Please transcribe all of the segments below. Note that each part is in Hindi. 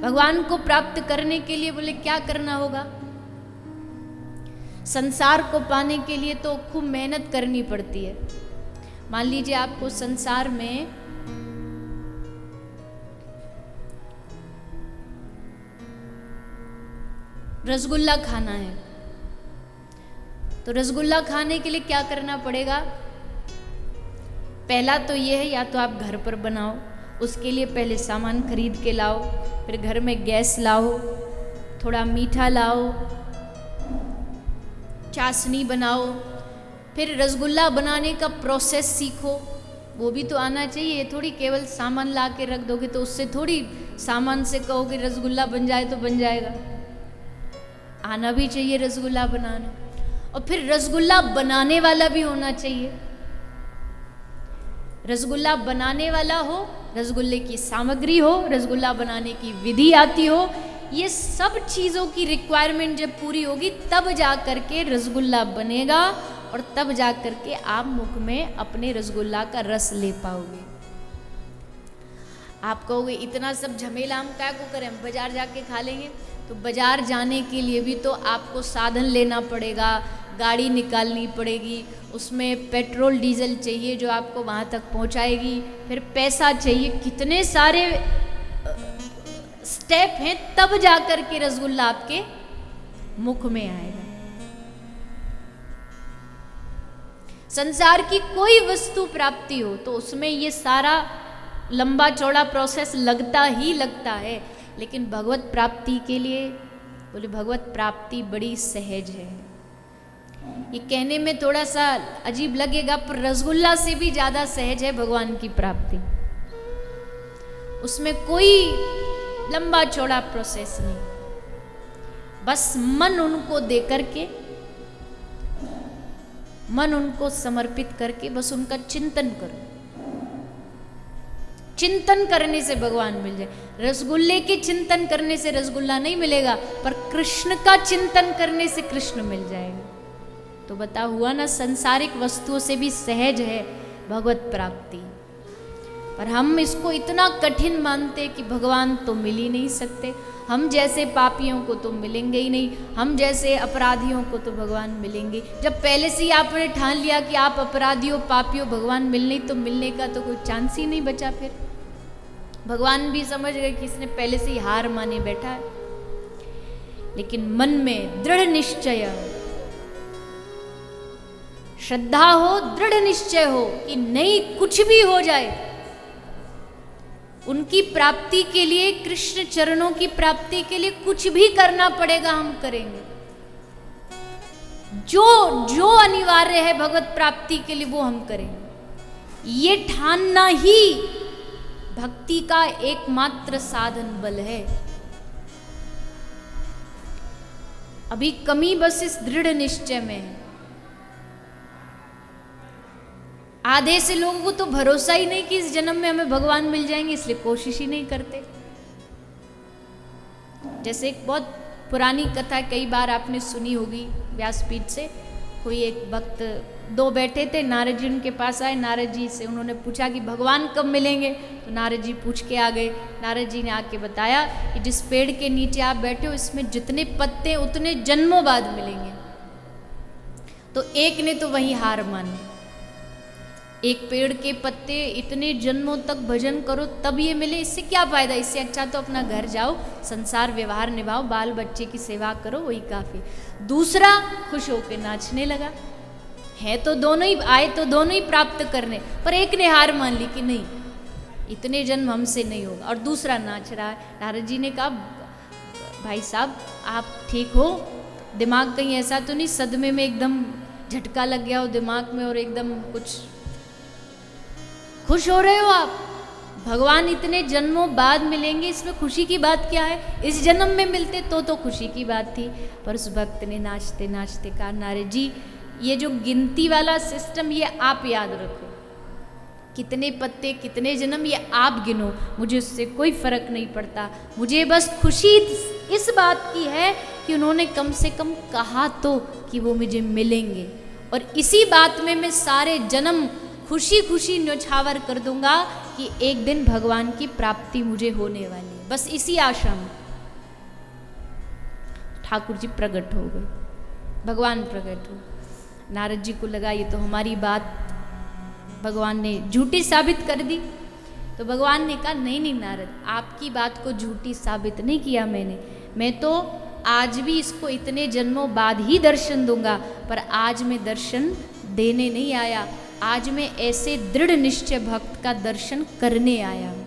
भगवान को प्राप्त करने के लिए बोले क्या करना होगा? संसार को पाने के लिए तो खूब मेहनत करनी पड़ती है। मान लीजिए आपको संसार में रसगुल्ला खाना है, तो रसगुल्ला खाने के लिए क्या करना पड़ेगा? पहला तो ये है, या तो आप घर पर बनाओ, उसके लिए पहले सामान खरीद के लाओ, फिर घर में गैस लाओ, थोड़ा मीठा लाओ, चाशनी बनाओ, फिर रसगुल्ला बनाने का प्रोसेस सीखो, वो भी तो आना चाहिए। ये थोड़ी केवल सामान ला के रख दोगे तो उससे थोड़ी सामान से कहोगे रसगुल्ला बन जाए तो बन जाएगा। आना भी चाहिए रसगुल्ला बनाना, और फिर रसगुल्ला बनाने वाला भी होना चाहिए। रसगुल्ला बनाने वाला हो, रसगुल्ले की सामग्री हो, रसगुल्ला बनाने की विधि आती हो, ये सब चीज़ों की रिक्वायरमेंट जब पूरी होगी तब जा कर के रसगुल्ला बनेगा, और तब जा कर के आप मुख में अपने रसगुल्ला का रस ले पाओगे। आप कहोगे इतना सब झमेला हम क्या को करें, हम बाजार जाके खा लेंगे। तो बाजार जाने के लिए भी तो आपको साधन लेना पड़ेगा, गाड़ी निकालनी पड़ेगी, उसमें पेट्रोल डीजल चाहिए जो आपको वहाँ तक पहुँचाएगी, फिर पैसा चाहिए, कितने सारे स्टेप हैं, तब जाकर के रसगुल्ला आपके मुख में आएगा। संसार की कोई वस्तु प्राप्ति हो तो उसमें ये सारा लंबा चौड़ा प्रोसेस लगता ही लगता है, लेकिन भगवत प्राप्ति के लिए बोले भगवत प्राप्ति बड़ी सहज है। ये कहने में थोड़ा सा अजीब लगेगा, पर रसगुल्ला से भी ज्यादा सहज है भगवान की प्राप्ति। उसमें कोई लंबा चौड़ा प्रोसेस नहीं, बस मन उनको दे करके, मन उनको समर्पित करके बस उनका चिंतन करो। चिंतन करने से भगवान मिल जाए। रसगुल्ले के चिंतन करने से रसगुल्ला नहीं मिलेगा, पर कृष्ण का चिंतन करने से कृष्ण मिल जाएगा। तो बता हुआ ना, संसारिक वस्तुओं से भी सहज है भगवत प्राप्ति, पर हम इसको इतना कठिन मानते कि भगवान तो मिल ही नहीं सकते, हम जैसे पापियों को तो मिलेंगे ही नहीं, हम जैसे अपराधियों को तो भगवान मिलेंगे। जब पहले से ही आपने ठान लिया कि आप अपराधियों पापियों भगवान मिलने, तो मिलने का तो कोई चांस ही नहीं बचा। फिर भगवान भी समझ गए कि इसने पहले से ही हार माने बैठा है। लेकिन मन में दृढ़ निश्चय, श्रद्धा हो, दृढ़ निश्चय हो कि नहीं कुछ भी हो जाए, उनकी प्राप्ति के लिए, कृष्ण चरणों की प्राप्ति के लिए कुछ भी करना पड़ेगा, हम करेंगे। जो जो अनिवार्य है भगवत प्राप्ति के लिए वो हम करेंगे। ये ठानना ही भक्ति का एकमात्र साधन बल है। अभी कमी बस इस दृढ़ निश्चय में है। आधे से लोगों को तो भरोसा ही नहीं कि इस जन्म में हमें भगवान मिल जाएंगे, इसलिए कोशिश ही नहीं करते। जैसे एक बहुत पुरानी कथा कई बार आपने सुनी होगी व्यासपीठ से। कोई एक भक्त, दो बैठे थे, नारद जी उनके पास आए। नारद जी से उन्होंने पूछा कि भगवान कब मिलेंगे, तो नारद जी पूछ के आ गए। नारद जी ने आके बताया कि जिस पेड़ के नीचे आप बैठे हो इसमें जितने पत्ते उतने जन्मों बाद मिलेंगे। तो एक ने तो वही हार मानी, एक पेड़ के पत्ते इतने जन्मों तक भजन करो तब ये मिले, इससे क्या फायदा, इससे अच्छा तो अपना घर जाओ, संसार व्यवहार निभाओ, बाल बच्चे की सेवा करो, वही काफी। दूसरा खुश होकर नाचने लगा। है तो दोनों ही, आए तो दोनों ही प्राप्त करने, पर एक ने हार मान ली कि नहीं इतने जन्म हमसे नहीं होगा, और दूसरा नाच रहा है। नारद जी ने कहा भाई साहब आप ठीक हो, दिमाग कहीं ऐसा तो नहीं सदमे में एकदम झटका लग गया हो दिमाग में और एकदम कुछ खुश हो रहे हो आप? भगवान इतने जन्मों बाद मिलेंगे, इसमें खुशी की बात क्या है? इस जन्म में मिलते तो खुशी की बात थी। पर उस भक्त ने नाचते नाचते कहा नारद जी ये जो गिनती वाला सिस्टम ये आप याद रखो, कितने पत्ते कितने जन्म ये आप गिनो, मुझे उससे कोई फर्क नहीं पड़ता। मुझे बस खुशी इस बात की है कि उन्होंने कम से कम कहा तो कि वो मुझे मिलेंगे, और इसी बात में मैं सारे जन्म खुशी खुशी न्यौछावर कर दूंगा कि एक दिन भगवान की प्राप्ति मुझे होने वाली है। बस इसी आशा में ठाकुर जी प्रकट हो गए, भगवान प्रकट हो। नारद जी को लगा ये तो हमारी बात भगवान ने झूठी साबित कर दी। तो भगवान ने कहा नहीं नहीं नारद, आपकी बात को झूठी साबित नहीं किया मैंने, मैं तो आज भी इसको इतने जन्मों बाद ही दर्शन दूंगा, पर आज मैं दर्शन देने नहीं आया, आज मैं ऐसे दृढ़ निश्चय भक्त का दर्शन करने आया हूं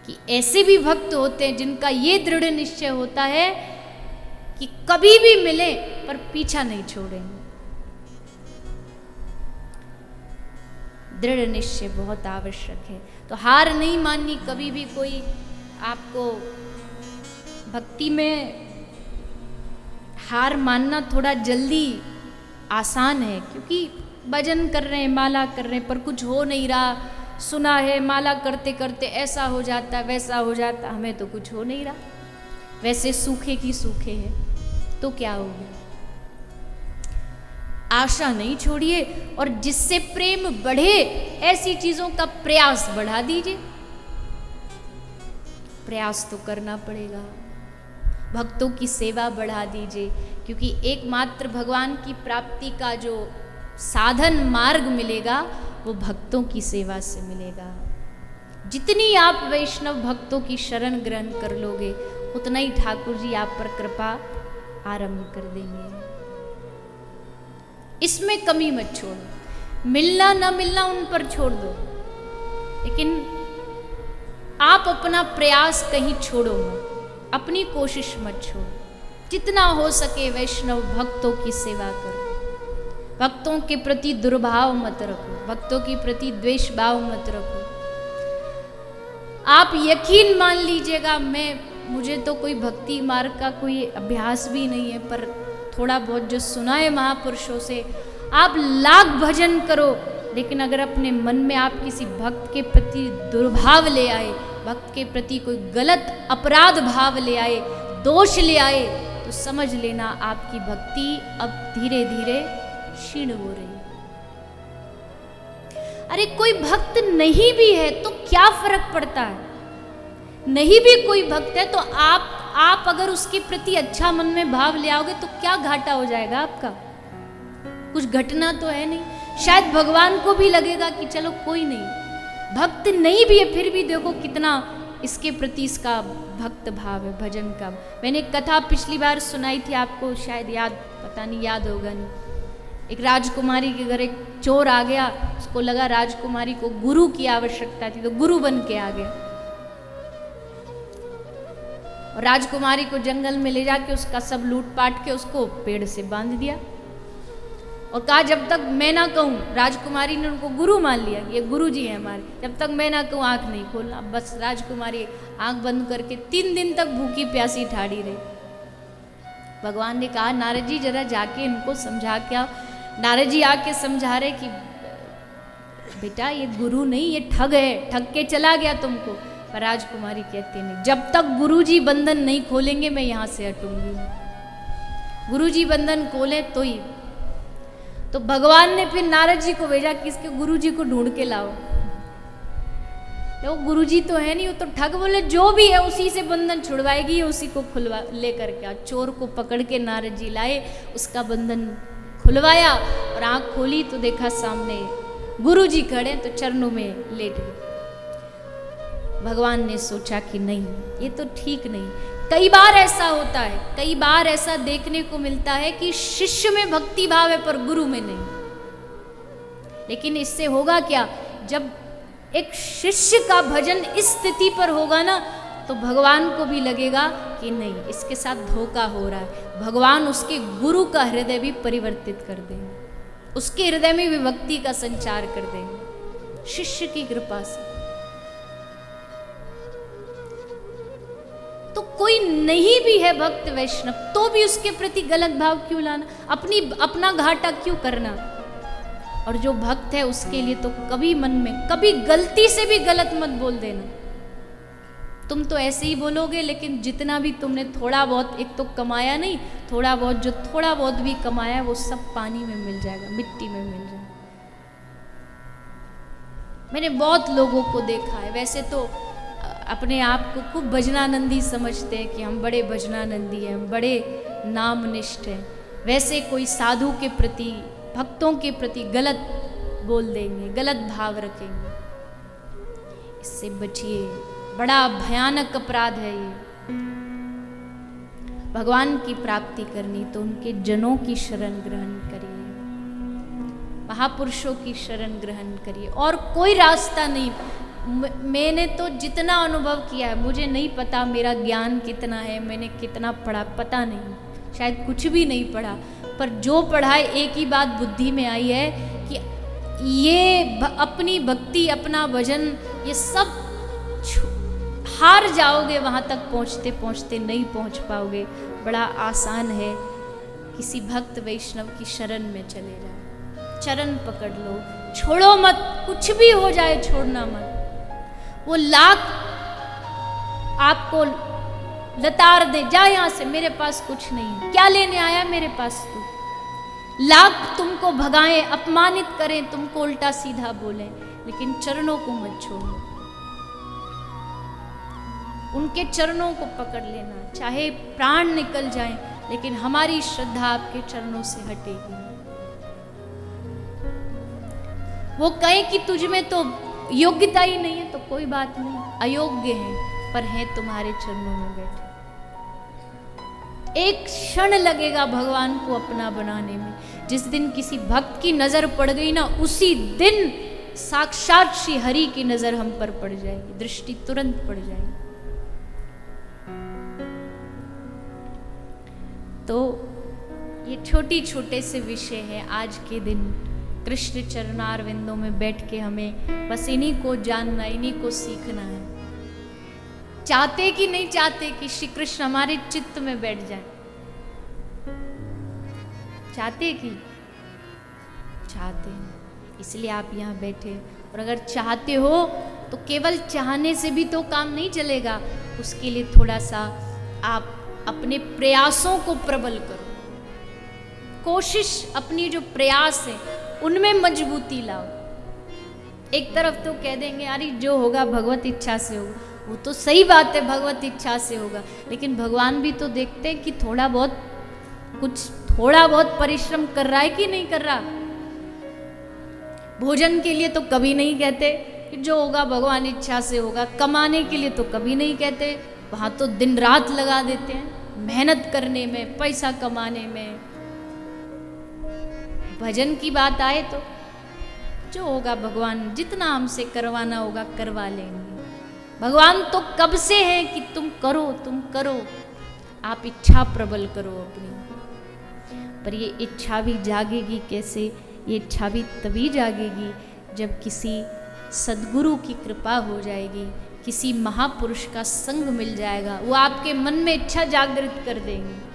कि ऐसे भी भक्त होते हैं जिनका ये दृढ़ निश्चय होता है कि कभी भी मिले पर पीछा नहीं छोड़ेंगे। दृढ़ निश्चय बहुत आवश्यक है। तो हार नहीं माननी कभी भी। कोई आपको भक्ति में हार मानना थोड़ा जल्दी आसान है, क्योंकि भजन कर रहे हैं, माला कर रहे हैं, पर कुछ हो नहीं रहा। सुना है माला करते करते ऐसा हो जाता वैसा हो जाता, हमें तो कुछ हो नहीं रहा, वैसे सूखे की सूखे है, तो क्या हो गया। आशा नहीं छोड़िए, और जिससे प्रेम बढ़े ऐसी चीजों का प्रयास बढ़ा दीजिए। प्रयास तो करना पड़ेगा। भक्तों की सेवा बढ़ा दीजिए, क्योंकि एकमात्र भगवान की प्राप्ति का जो साधन मार्ग मिलेगा वो भक्तों की सेवा से मिलेगा। जितनी आप वैष्णव भक्तों की शरण ग्रहण कर लोगे, उतना ही ठाकुर जी आप पर कृपा आरंभ कर देंगे। इसमें कमी मत छोड़ो। मिलना ना मिलना उन पर छोड़ दो, लेकिन आप अपना प्रयास कहीं छोड़ो मत, अपनी कोशिश मत छोड़ो। जितना हो सके वैष्णव भक्तों की सेवा करो। भक्तों के प्रति दुर्भाव मत रखो, भक्तों के प्रति द्वेष भाव मत रखो। आप यकीन मान लीजिएगा, मुझे तो कोई भक्ति मार्ग का कोई अभ्यास भी नहीं है, पर थोड़ा बहुत जो सुना है महापुरुषों से, आप लाख भजन करो, लेकिन अगर अपने मन में आप किसी भक्त के प्रति दुर्भाव ले आए, भक्त के प्रति कोई गलत अपराध भाव ले आए, दोष ले आए, तो समझ लेना आपकी भक्ति अब धीरे धीरे क्षीण हो रही। अरे कोई भक्त नहीं भी है तो क्या फर्क पड़ता है। नहीं भी कोई भक्त है तो आप अगर उसके प्रति अच्छा मन में भाव ले आओगे तो क्या घाटा हो जाएगा आपका। कुछ घटना तो है नहीं। शायद भगवान को भी लगेगा कि चलो कोई नहीं, भक्त नहीं भी है फिर भी देखो कितना इसके प्रति इसका भक्त भाव है, भजन का। मैंने कथा पिछली बार सुनाई थी आपको, शायद याद, पता नहीं याद होगा नहीं। एक राजकुमारी के घर एक चोर आ गया, उसको लगा राजकुमारी को गुरु की आवश्यकता थी, तो गुरु बन के आ गया और राजकुमारी को जंगल में ले जाके उसका सब लूटपाट के उसको पेड़ से बांध दिया और कहा जब तक मैं ना कहूँ, राजकुमारी ने उनको गुरु मान लिया, ये गुरु जी है हमारे, जब तक मैं ना कहूँ आंख नहीं खोलना। बस राजकुमारी आंख बंद करके 3 दिन तक भूखी प्यासी ठाड़ी रही। भगवान ने कहा नारद जी जरा जाके इनको समझा के आओ। नारद जी आके समझा रहे कि बेटा ये गुरु नहीं, ये ठग है, ठग के चला गया तुमको। पर राजकुमारी कहती नहीं, जब तक गुरुजी बंधन नहीं खोलेंगे मैं यहाँ से हटूंगी। गुरुजी बंधन खोले तो ही। तो भगवान ने फिर नारद जी को भेजा कि इसके गुरुजी को ढूंढ के लाओ। वो गुरुजी तो है नहीं, वो तो ठग। बोले जो भी है उसी से बंधन छुड़वाएगी, उसी को खुलवा लेकर के। चोर को पकड़ के नारद जी लाए, उसका बंधन खुलवाया और आंख खोली तो देखा सामने गुरुजी खड़े, तो चरणों में लेट गए। भगवान ने सोचा कि नहीं, ये तो ठीक नहीं। कई बार ऐसा होता है, कई बार ऐसा देखने को मिलता है कि शिष्य में भक्ति भाव है पर गुरु में नहीं। लेकिन इससे होगा क्या, जब एक शिष्य का भजन इस स्थिति पर होगा ना, तो भगवान को भी लगेगा कि नहीं, इसके साथ धोखा हो रहा है। भगवान उसके गुरु का हृदय भी परिवर्तित कर देंगे, उसके हृदय में भी भक्ति का संचार कर देंगे शिष्य की कृपा से। तो कोई नहीं भी है भक्त वैष्णव तो भी उसके प्रति गलत भाव क्यों लाना, अपना घाटा क्यों करना। और जो भक्त है उसके लिए तो कभी मन में कभी गलती से भी गलत मत बोल देना। तुम तो ऐसे ही बोलोगे, लेकिन जितना भी तुमने थोड़ा बहुत, एक तो कमाया नहीं, थोड़ा बहुत जो थोड़ा बहुत भी कमाया वो सब पानी में मिल जाएगा, मिट्टी में मिल जाएगा। मैंने बहुत लोगों को देखा है। वैसे तो अपने आप को खूब भजनानंदी समझते हैं कि हम बड़े भजनानंदी हैं, हम बड़े नामनिष्ठ हैं, वैसे कोई साधु के प्रति, भक्तों के प्रति गलत बोल देंगे, गलत भाव रखेंगे। इससे बचिए, बड़ा भयानक अपराध है ये। भगवान की प्राप्ति करनी तो उनके जनों की शरण ग्रहण करिए, महापुरुषों की शरण ग्रहण करिए, और कोई रास्ता नहीं। मैंने तो जितना अनुभव किया है, मुझे नहीं पता मेरा ज्ञान कितना है, मैंने कितना पढ़ा, पता नहीं, शायद कुछ भी नहीं पढ़ा, पर जो पढ़ा है एक ही बात बुद्धि में आई है कि ये अपनी भक्ति, अपना भजन, ये सब हार जाओगे, वहाँ तक पहुँचते पहुँचते नहीं पहुँच पाओगे। बड़ा आसान है, किसी भक्त वैष्णव की शरण में चले जाओ, चरण पकड़ लो, छोड़ो मत, कुछ भी हो जाए छोड़ना मत। वो लाख आपको लताड़ दे, जा यहाँ से, मेरे पास कुछ नहीं है, क्या लेने आया मेरे पास तू, लाख तुमको भगाएं, अपमानित करें, तुमको उल्टा सीधा बोलें, लेकिन चरणों को मत छोड़ो, उनके चरणों को पकड़ लेना। चाहे प्राण निकल जाए, लेकिन हमारी श्रद्धा आपके चरणों से हटेगी। वो कहे कि तुझ में तो योग्यता ही नहीं है, तो कोई बात नहीं, अयोग्य हैं, पर हैं तुम्हारे चरणों में बैठे। एक क्षण लगेगा भगवान को अपना बनाने में। जिस दिन किसी भक्त की नजर पड़ गई ना, उसी दिन साक्षात श्री हरि की नजर हम पर पड़ जाएगी, दृष्टि तुरंत पड़ जाएगी। तो ये छोटी छोटे से विषय हैं आज के दिन। कृष्ण चरणार विंदों में बैठ के हमें बस इन्हीं को जानना, इन्हीं को सीखना है। चाहते कि नहीं चाहते कि श्री कृष्ण हमारे चित्त में बैठ जाए? चाहते कि चाहते हैं, इसलिए आप यहाँ बैठे। और अगर चाहते हो तो केवल चाहने से भी तो काम नहीं चलेगा, उसके लिए थोड़ा सा आप अपने प्रयासों को प्रबल करो, कोशिश, अपनी जो प्रयास है उनमें मजबूती लाओ। एक तरफ तो कह देंगे अरे जो होगा भगवत इच्छा से होगा, वो तो सही बात है, भगवत इच्छा से होगा, लेकिन भगवान भी तो देखते हैं कि थोड़ा बहुत परिश्रम कर रहा है कि नहीं कर रहा। भोजन के लिए तो कभी नहीं कहते कि जो होगा भगवान इच्छा से होगा, कमाने के लिए तो कभी नहीं कहते, वहां तो दिन रात लगा देते हैं मेहनत करने में, पैसा कमाने में। भजन की बात आए तो जो होगा भगवान जितना हमसे करवाना होगा करवा लेंगे। भगवान तो कब से है कि तुम करो, आप इच्छा प्रबल करो अपनी। पर ये इच्छा भी जागेगी कैसे? ये इच्छा भी तभी जागेगी जब किसी सद्गुरु की कृपा हो जाएगी, किसी महापुरुष का संग मिल जाएगा, वो आपके मन में इच्छा जागृत कर देंगे।